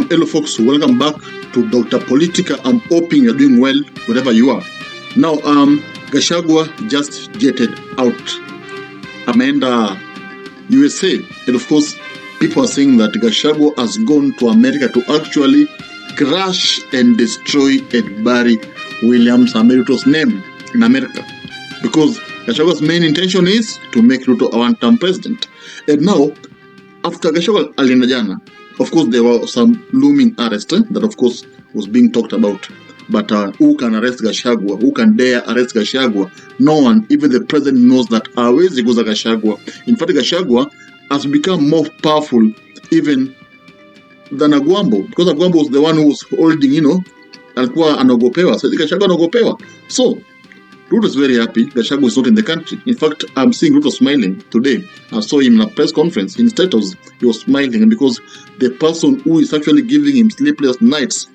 Hello folks, welcome back to Dr. Politica. I'm hoping you're doing well wherever you are. Now, Gashagua just jetted out. Ameenda USA. And of course, people are saying that Gashagua has gone to America to actually crash and destroy and bury William Ruto's name in America. Because Gashagua's main intention is to make Ruto a one-term president. And now, after Gashagua alienda jana, of course, there were some looming arrests that, of course, was being talked about. But who can arrest Gashagua? Who can dare arrest Gashagua? No one, even the president, knows that hawezi guza Gashagua. In fact, Gashagua has become more powerful even than Agwambo, because Agwambo was the one who was holding, alikuwa anaogopewa. So Gashagua anaogopewa. So Ruto is very happy. Gashagua is not in the country. In fact, I'm seeing Ruto smiling today. I saw him in a press conference. In status, he was smiling because the person who is actually giving him sleepless nights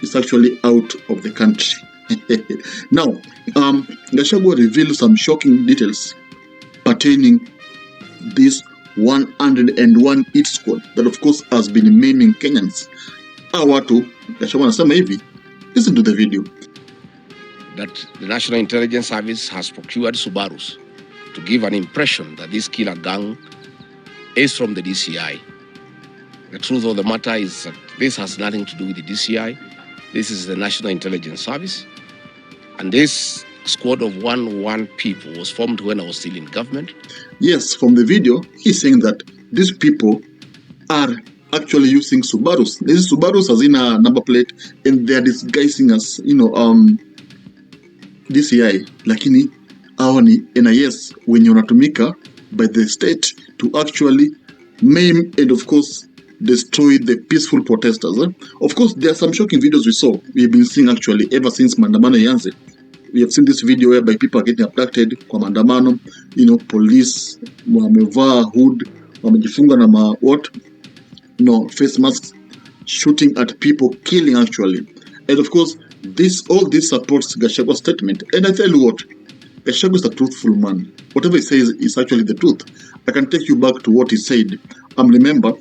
is actually out of the country. Now, Gashagua revealed some shocking details pertaining this 101 hit squad that, of course, has been maiming Kenyans. Watu, Gashagua anasema hivi. Listen to the video. That the National Intelligence Service has procured Subarus to give an impression that this killer gang is from the DCI. The truth of the matter is that this has nothing to do with the DCI. This is the National Intelligence Service. And this squad of 101 people was formed when I was still in government. Yes, from the video, he's saying that these people are actually using Subarus. This Subarus has in a number plate and they're disguising as, DCI, lakini hawa ni NIS wenye wanatumika by the state to actually maim and of course destroy the peaceful protesters. Of course, there are some shocking videos we've been seeing actually ever since maandamano yanze. We have seen this video whereby people are getting abducted kwa maandamano, police wamevaa hood, wamejifunga na face masks, shooting at people, killing actually. And of course, all this supports Gashagua's statement. And I tell you what, Gachagua is a truthful man. Whatever he says is actually the truth. I can take you back to what he said. Remember,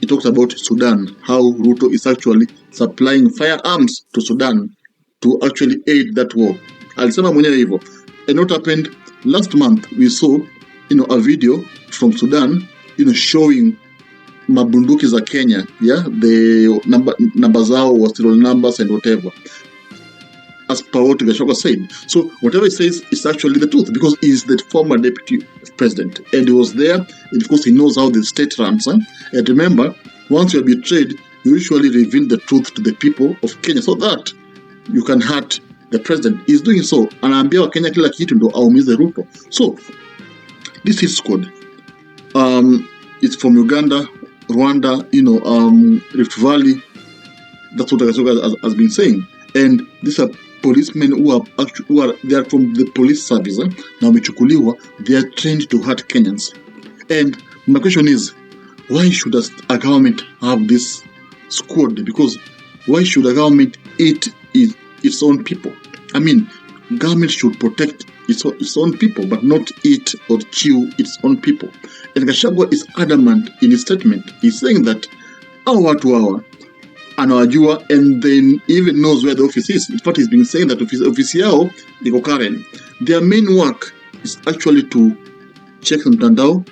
he talks about Sudan, how Ruto is actually supplying firearms to Sudan to actually aid that war. Alisema mwenyewe hivyo. And what happened last month, we saw, a video from Sudan, showing mabunduki za Kenya, the number zao was serial numbers and whatever, as per what Gachagua said. So whatever he says is actually the truth, because he is the former deputy president and he was there, and of course he knows how the state runs. And remember, once you are betrayed, you usually reveal the truth to the people of Kenya so that you can hurt the president. He's doing so. Anaambia wa Kenya kila kitu ndo aumize Ruto. So this hit squad, it's from Uganda, Rwanda, Rift Valley. That's what Gachagua has been saying. And these are policemen who are they are from the police service. Na wamechukuliwa, they are trained to hurt Kenyans. And my question is, why should a government have this squad? Because why should a government eat its own people? I mean, government should protect its own people, but not eat or chew its own people. And Gachagua is adamant in his statement. He's saying that our watu hawa anawajua, and then even knows where the office is. In fact, he's been saying that office yao iko Karen. Their main work is actually to check mtandao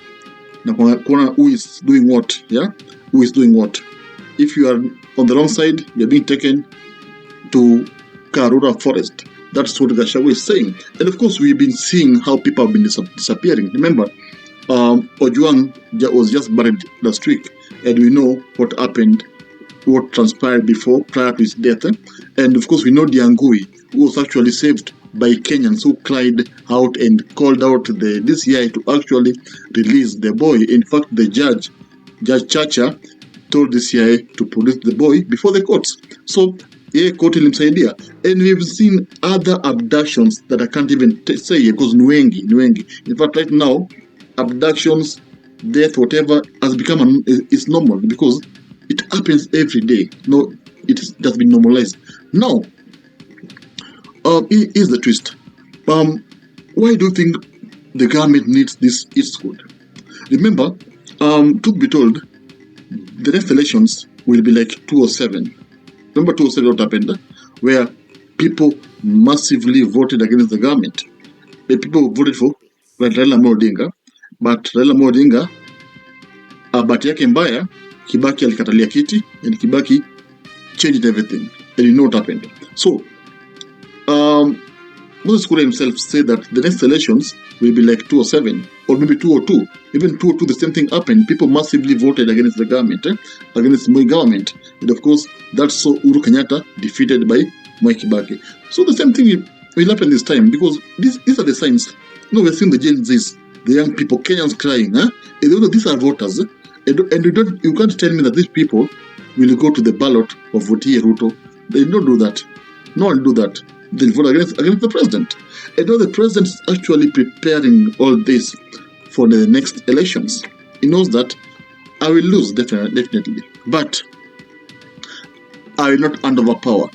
na kuona who is doing what, who is doing what. If you are on the wrong side, you're being taken to Karura Forest. That's what Gachagua is saying. And of course, we've been seeing how people have been disappearing. Remember, Ojwang was just buried last week, and we know what happened, what transpired prior to his death. And of course, we know Dangui, who was actually saved by Kenyans who cried out and called out the DCI to actually release the boy. In fact, the Judge Chacha, told DCI to produce the boy before the courts. So, court ilimsaidia. And we've seen other abductions that I can't even say because Nwengi. In fact, right now, abductions, death, whatever, has become is normal because it happens every day. No, it has been normalized. Now, here's the twist. Why do you think the government needs this squad? Remember, truth be told, the next elections will be like 2007. Remember 2007 what happened? Where people massively voted against the government. The people voted for Raila Odinga, but Raila Odinga, bahati yake mbaya, Kibaki alikatalia kiti, and Kibaki changed everything. And you know what happened. So, Moses Kuria himself said that the next elections will be like 2007 or maybe 2002. Even 2002, the same thing happened. People massively voted against the government, against the Moi government. And of course, that's so Uhuru Kenyatta defeated by Mwai Kibaki. So the same thing will happen this time, because these are the signs. We're seeing the Gen Zs, the young people, Kenyans crying. And these are voters. And you can't tell me that these people will go to the ballot of vote Ruto. They don't do that. No one will do that. They vote against the president. And now the president is actually preparing all this for the next elections. He knows that I will lose, definitely. But I will not hand over power.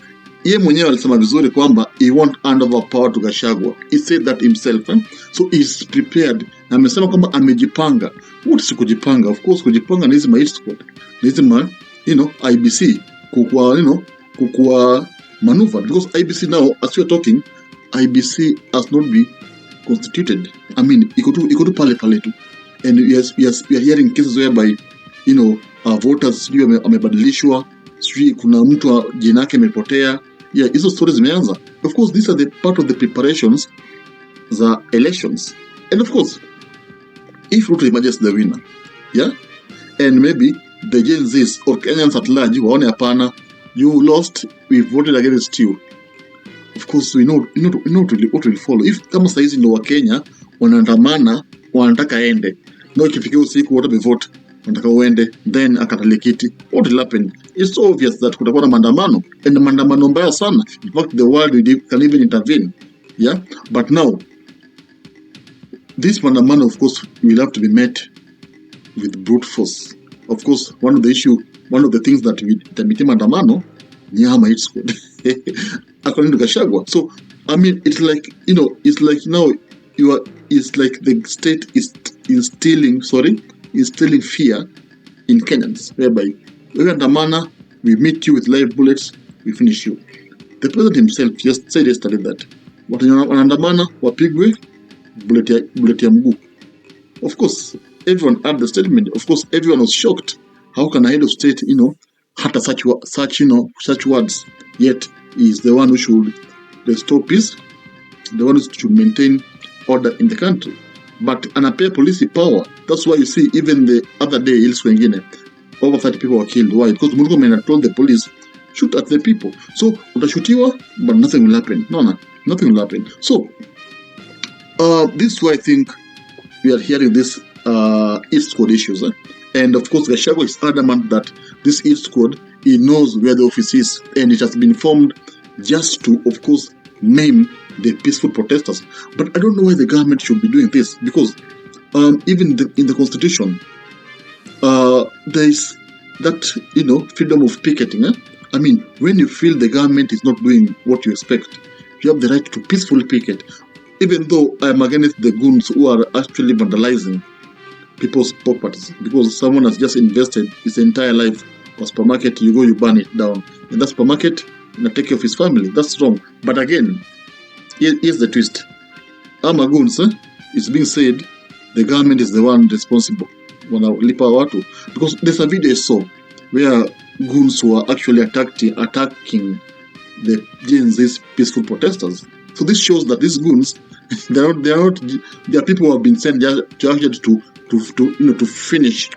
Ye mwenyewe alisema vizuri kwamba he won't hand over power to Gashagua. He said that himself. So he's prepared. Na amesema kwamba amejipanga. What is kujipanga? Of course, kujipanga ni hizi ma squad. Ni hizi ma, IBC. Kukua maneuver. Because IBC now, as we're talking, IBC has not been constituted. I mean, iko tu pale tu. And we are hearing cases whereby, voters sijui amebadilishwa, sijui kuna mtu jina yake imepotea. Yeah, hizo stories zimeanza. Of course, these are the part of the preparations za elections. And of course, if Ruto emerges the winner, yeah, and maybe the Gen Zs or Kenyans at large waone hapana, you lost, we voted against you. Of course, we know what will follow. If kama saizi ndo wa Kenya wanaandamana, wanataka ende, no ikifikia usiku wote bevote, wanataka uende, then akatalia kiti, what will happen? It's so obvious that kutakuwa na maandamano, and maandamano mbaya sana. In fact, the world can even intervene. Yeah, but now this maandamano, of course, will have to be met with brute force. Of course, one of the things that itamiti maandamano ni hama hit squad, according to Gashagua. So, I mean, it's like, it's like now it's like the state is instilling fear in Kenyans, whereby we andamana, we meet you with live bullets, we finish you. The president himself just said yesterday that wanaandamana wapigwe bullet ya mguu. Of course, everyone had the statement. Of course, everyone was shocked. How can a head of state, utter such words? Yet he is the one who should restore peace, the one who should maintain order in the country. But anapea police power. That's why you see even the other day, over 30 people were killed. Why? Because Murkomen had told the police, shoot at the people. So, utashutiwa, but nothing will happen. No, nothing will happen. So, this is why I think we are hearing this East Squad issues. And of course, Gachagua is adamant that this East Squad, he knows where the office is, and it has been formed just to, of course, maim the peaceful protesters. But I don't know why the government should be doing this, because even in the constitution, there is that, freedom of picketing. I mean, when you feel the government is not doing what you expect, you have the right to peacefully picket. Even though I'm against the goons who are actually vandalizing people's properties, because someone has just invested his entire life on supermarket, you burn it down, and that supermarket take care of his family. That's wrong. But again, here's the twist. Goons, it's being said the government is the one responsible. Wanalipa watu, because there's a video I saw where goons were actually attacking the Gen Z's peaceful protesters. So this shows that these goons, they are people who have been sent to finish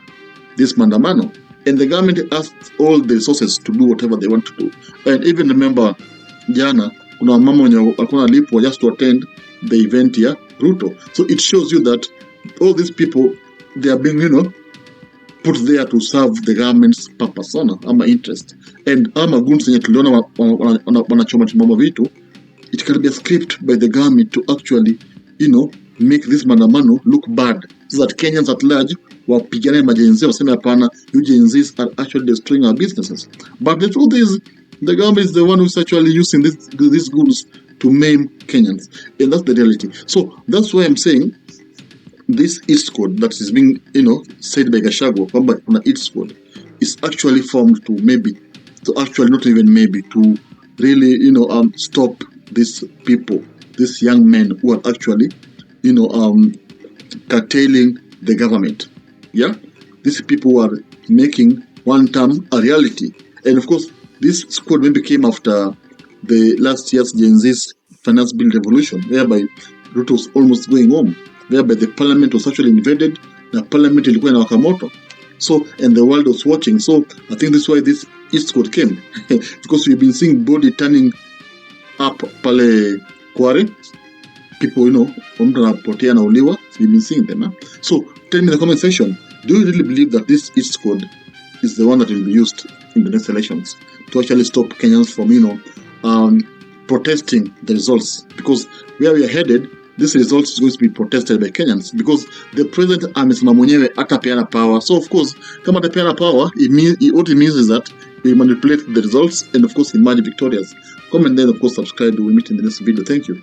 this maandamano, and the government has all the resources to do whatever they want to do. And even remember, jana kuna mama wenye alikuwa nalipwa just to attend the event here, Ruto. So it shows you that all these people, they are being put there to serve the government's purpose, ama interest. And goons wenye tuliona wanachoma vitu, it can be a script by the government to actually, make this maandamano look bad, so that Kenyans at large wapigane majenzi waseme hapana, you Gen Zs are actually destroying our businesses. But the truth is, the government is the one who's actually using these goons to maim Kenyans, and that's the reality. So that's why I'm saying this East Squad that is being, said by Gashagua, kwamba kuna East Squad, is actually formed to maybe to actually, not even maybe, to really, stop these people, these young men who are actually, curtailing the government. Yeah, these people who are making one term a reality. And of course, this squad maybe came after the last year's Gen Z's finance bill revolution, whereby Ruto was almost going home, whereby the parliament was actually invaded, the parliament ilikuwa inawaka moto. So, and the world was watching. So, I think that's why this East Coast came. Because we've been seeing body turning up pale Kware. People, mtu anapotea na uliwa. We've been seeing them. So, tell me in the comment section, do you really believe that this East Coast is the one that will be used in the next elections to actually stop Kenyans from, protesting the results? Because where we are headed, this result is going to be protested by Kenyans, because the president amesema mwenyewe atapeana power. So of course, kama atapeana power, what it means is that we manipulate the results and of course emerge victorious. Comment then, of course, subscribe. We'll meet in the next video. Thank you.